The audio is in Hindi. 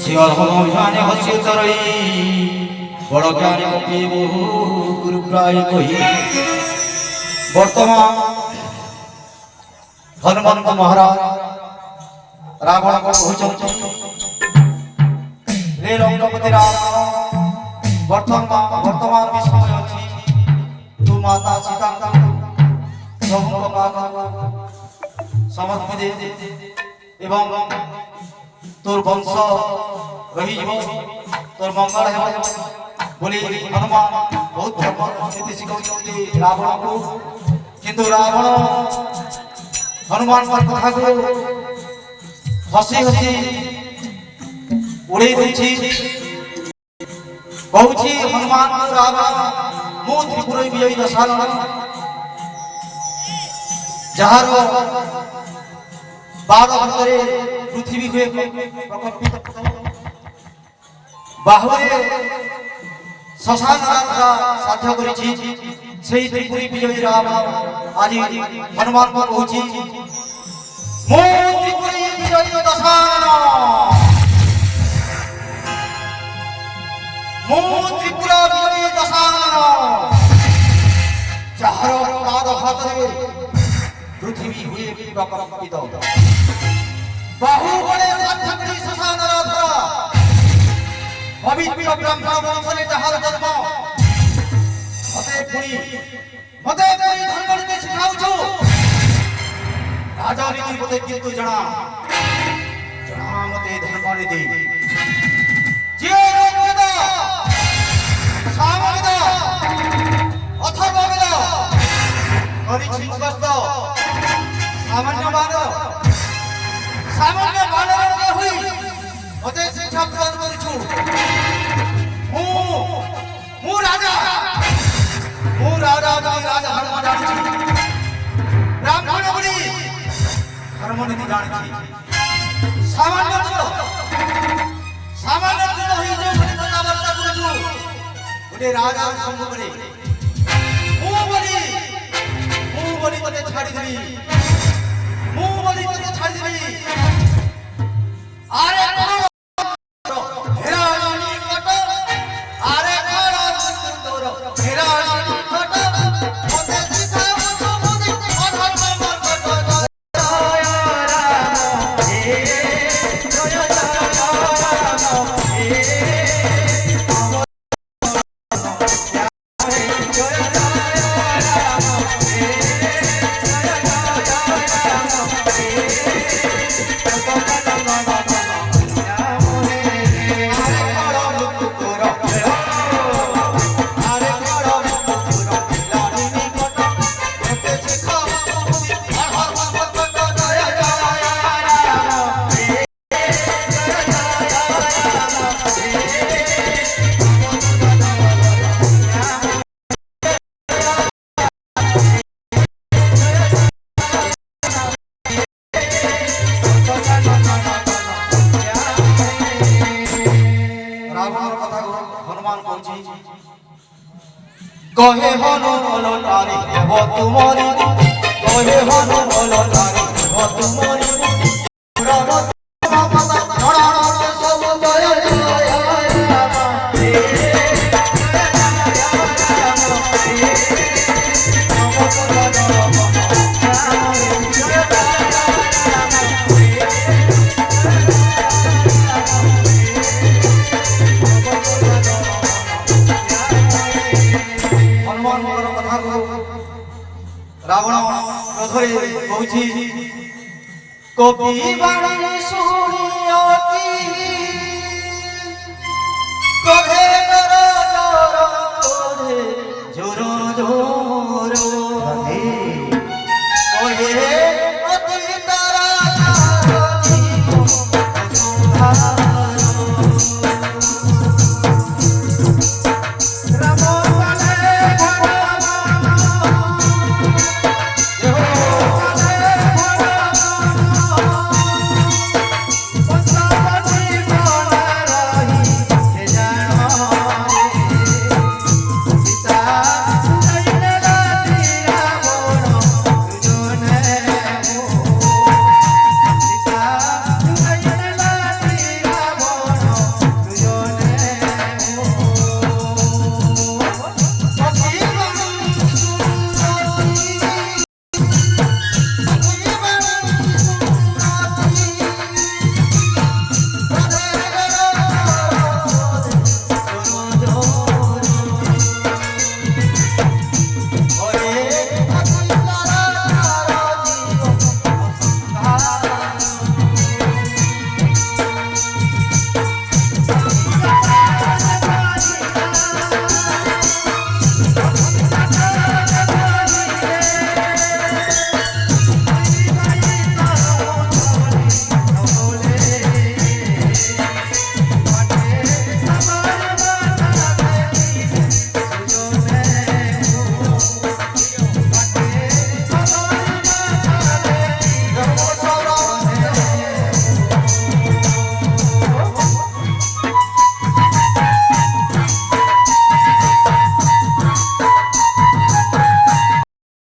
শিৱধনুধানে হস্য তৰৈ বড় জ্ঞানী কপি বহু গুরু প্রায় কহি বর্তমান হনুমন্ত মহারাজ রাবণ কହୁଛନ୍ତି रे रंगपति रावण वर्तमान भी समय अच्छी तू माता सीता प्रभु समर्पि दे एवं तोर वंश रही तोर मंगल है बोली हनुमान बहुत धर्म नीति शिखाउछन्ति रावण को किंतु रावण हनुमान कथा को हसी हसी उड़े देछि बहुछि हनुमान रावण मो त्रिपुर विजयी दशानन जहार बार भरे पृथ्वी हुए प्रकम्पित बाहुरे शशान यात्रा साध्य करिछि सेही त्रिपुरी विजयी रावण आज हनुमान को कहछि मो त्रिपुरी विजयी दशानन मो त्रिपुरा विजयी दशानन जहार पाद हाथरे पृथ्वी हुए प्रकम्पित बाहुबले साध्यकरी शशान यात्रा पवित्र ब्रह्म वंशरे जहार जन्म मते पुरी धर्म नीति सिखाउछु राजा नीति मते किंतु जना मते धर्म नीति जे वेद सामवेद अथर्ववेद करिछि मुखस्थ सामान्य मानव हुई मते शिक्षा प्रदान करिछु मु राजा धर्म जानिछि ब्राह्मण बड़ी धर्म नीति जानिछि सामान्य होई जो कथाबार्ता करिछु गोटे राजा सम्मुखरे मु बोली तते छाड़ी देबी अरे हेरानी कट अरे सुंदर हेरानी कट मते सिखाओ मोदी अधर्म मर्कट जय राम हे जय कहे हनु बोलो तारी देव तुमरी कहे हनु बोलो तारी देव तुमरी रावण क्रोधरे कहछि कपि बाणी सुनियति क्रोधे कर जोर जोर कहे अति तारा